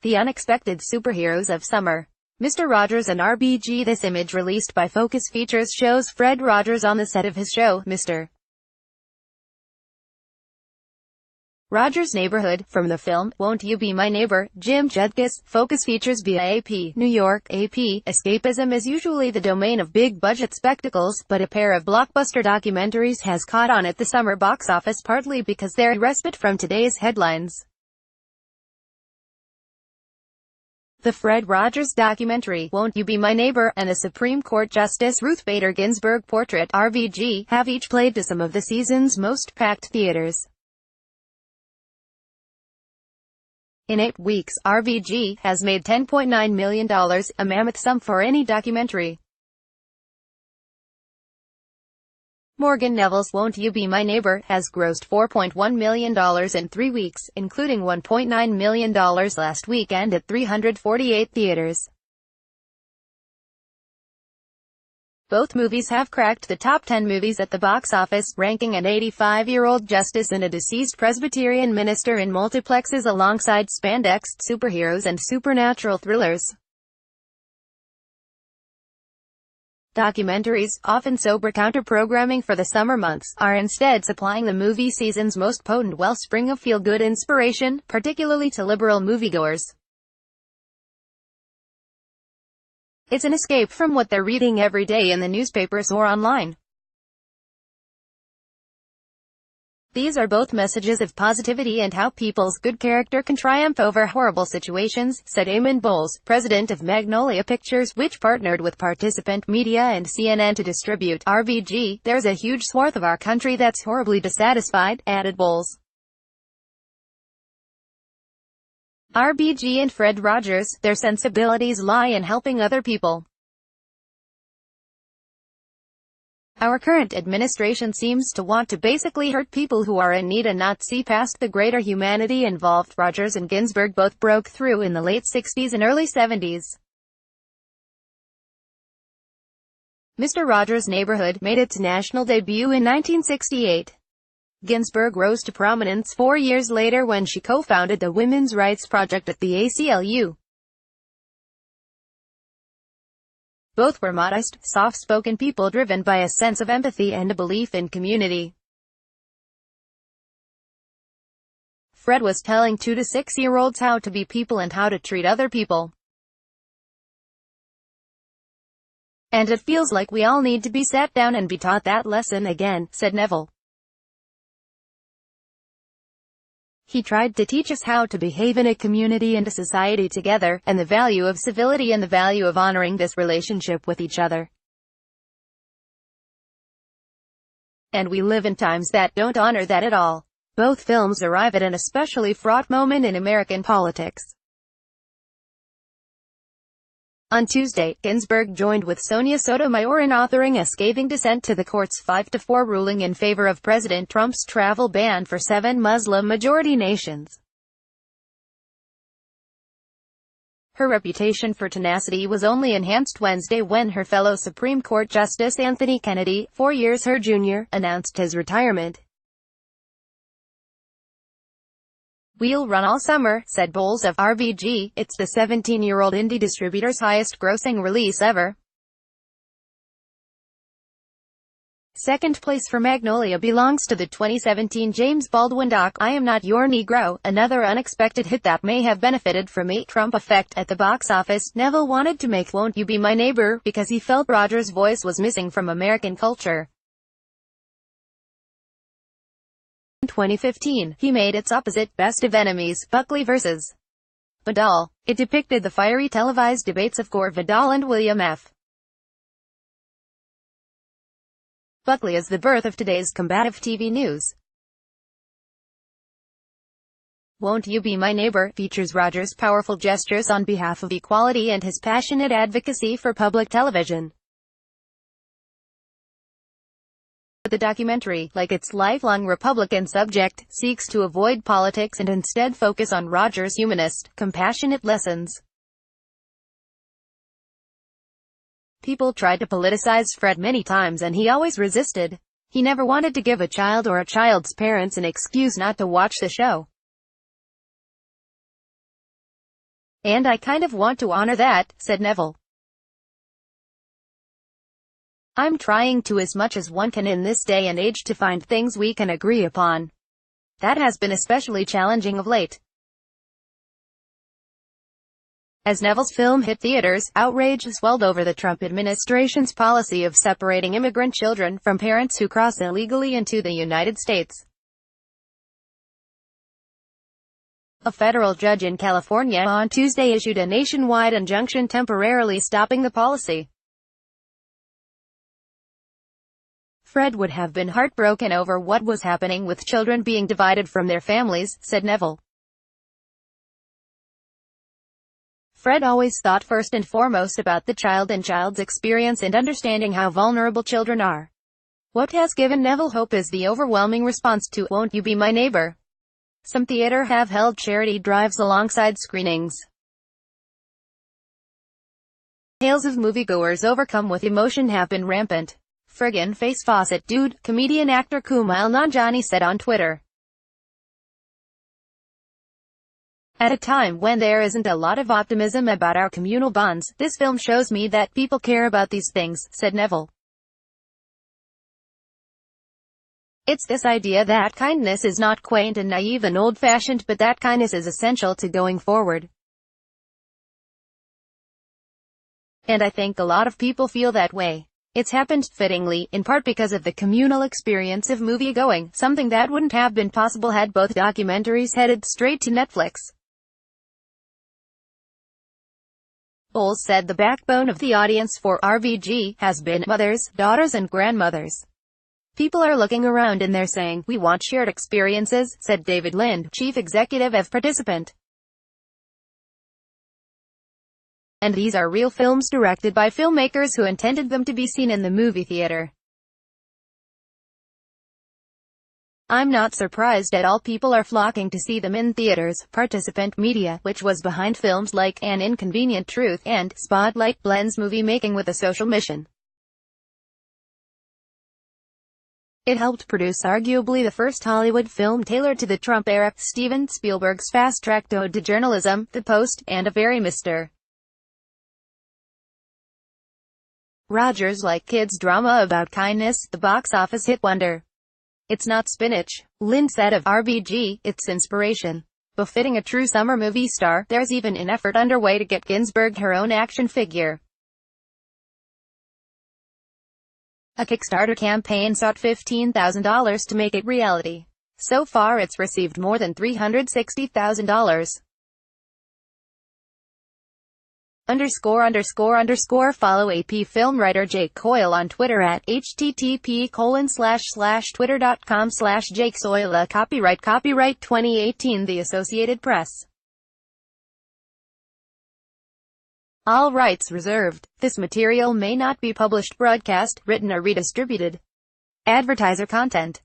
The unexpected superheroes of summer. Mr. Rogers and RBG. This image released by Focus Features shows Fred Rogers on the set of his show, Mr. Rogers' Neighborhood, from the film, Won't You Be My Neighbor, Jim Judkis, Focus Features via AP, New York, AP. Escapism is usually the domain of big-budget spectacles, but a pair of blockbuster documentaries has caught on at the summer box office partly because they're a respite from today's headlines. The Fred Rogers documentary, Won't You Be My Neighbor, and the Supreme Court Justice Ruth Bader Ginsburg portrait, RBG, have each played to some of the season's most packed theaters. In 8 weeks, RBG has made $10.9 million, a mammoth sum for any documentary. Morgan Neville's Won't You Be My Neighbor has grossed $4.1 million in 3 weeks, including $1.9 million last weekend at 348 theaters. Both movies have cracked the top 10 movies at the box office, ranking an 85-year-old justice and a deceased Presbyterian minister in multiplexes alongside spandex, superheroes and supernatural thrillers. Documentaries, often sober counter-programming for the summer months, are instead supplying the movie season's most potent wellspring of feel-good inspiration, particularly to liberal moviegoers. It's an escape from what they're reading every day in the newspapers or online. These are both messages of positivity and how people's good character can triumph over horrible situations, said Eamon Bowles, president of Magnolia Pictures, which partnered with Participant Media and CNN to distribute RBG. There's a huge swath of our country that's horribly dissatisfied, added Bowles. RBG and Fred Rogers, their sensibilities lie in helping other people. Our current administration seems to want to basically hurt people who are in need and not see past the greater humanity involved. Rogers and Ginsburg both broke through in the late 60s and early 70s. Mr. Rogers' Neighborhood made its national debut in 1968. Ginsburg rose to prominence 4 years later when she co-founded the Women's Rights Project at the ACLU. Both were modest, soft-spoken people driven by a sense of empathy and a belief in community. Fred was telling 2- to 6-year-olds how to be people and how to treat other people. And it feels like we all need to be sat down and be taught that lesson again, said Neville. He tried to teach us how to behave in a community and a society together, and the value of civility and the value of honoring this relationship with each other. And we live in times that don't honor that at all. Both films arrive at an especially fraught moment in American politics. On Tuesday, Ginsburg joined with Sonia Sotomayor in authoring a scathing dissent to the court's 5-4 ruling in favor of President Trump's travel ban for 7 Muslim-majority nations. Her reputation for tenacity was only enhanced Wednesday when her fellow Supreme Court Justice Anthony Kennedy, 4 years her junior, announced his retirement. "We'll run all summer," said Bowles of RBG. It's the 17-year-old indie distributor's highest-grossing release ever. Second place for Magnolia belongs to the 2017 James Baldwin doc, I Am Not Your Negro, another unexpected hit that may have benefited from a Trump effect at the box office. Neville wanted to make Won't You Be My Neighbor because he felt Rogers' voice was missing from American culture. In 2015, he made its opposite, Best of Enemies, Buckley vs. Vidal. It depicted the fiery televised debates of Gore Vidal and William F. Buckley is the birth of today's combative TV news. Won't You Be My Neighbor features Rogers' powerful gestures on behalf of equality and his passionate advocacy for public television. The documentary, like its lifelong Republican subject, seeks to avoid politics and instead focus on Rogers' humanist, compassionate lessons. People tried to politicize Fred many times and he always resisted. He never wanted to give a child or a child's parents an excuse not to watch the show. And I kind of want to honor that, said Neville. I'm trying to as much as one can in this day and age to find things we can agree upon. That has been especially challenging of late. As Neville's film hit theaters, outrage swelled over the Trump administration's policy of separating immigrant children from parents who cross illegally into the United States. A federal judge in California on Tuesday issued a nationwide injunction temporarily stopping the policy. Fred would have been heartbroken over what was happening with children being divided from their families, said Neville. Fred always thought first and foremost about the child and child's experience and understanding how vulnerable children are. What has given Neville hope is the overwhelming response to "Won't You Be My Neighbor?" Some theater have held charity drives alongside screenings. Tales of moviegoers overcome with emotion have been rampant. "Friggin' face faucet, dude," comedian actor Kumail Nanjiani said on Twitter. At a time when there isn't a lot of optimism about our communal bonds, this film shows me that people care about these things, said Neville. It's this idea that kindness is not quaint and naive and old-fashioned, but that kindness is essential to going forward. And I think a lot of people feel that way. It's happened, fittingly, in part because of the communal experience of movie-going, something that wouldn't have been possible had both documentaries headed straight to Netflix. Bowles said the backbone of the audience for RBG has been mothers, daughters and grandmothers. People are looking around and they're saying, "We want shared experiences," said David Lind, chief executive of Participant. And these are real films directed by filmmakers who intended them to be seen in the movie theater. I'm not surprised at all people are flocking to see them in theaters. Participant Media, which was behind films like An Inconvenient Truth and Spotlight, blends movie making with a social mission. It helped produce arguably the first Hollywood film tailored to the Trump era, Steven Spielberg's fast-tracked ode to journalism, The Post, and a very Mr. Rogers-like kids drama about kindness, the box office hit wonder. It's not spinach, Lind said of RBG, it's inspiration. Befitting a true summer movie star, there's even an effort underway to get Ginsburg her own action figure. A Kickstarter campaign sought $15,000 to make it reality. So far it's received more than $360,000. Follow AP film writer Jake Coyle on Twitter at http://twitter.com/JakeSoila. Copyright 2018 The Associated Press. All rights reserved. This material may not be published, broadcast, written or redistributed. Advertiser content.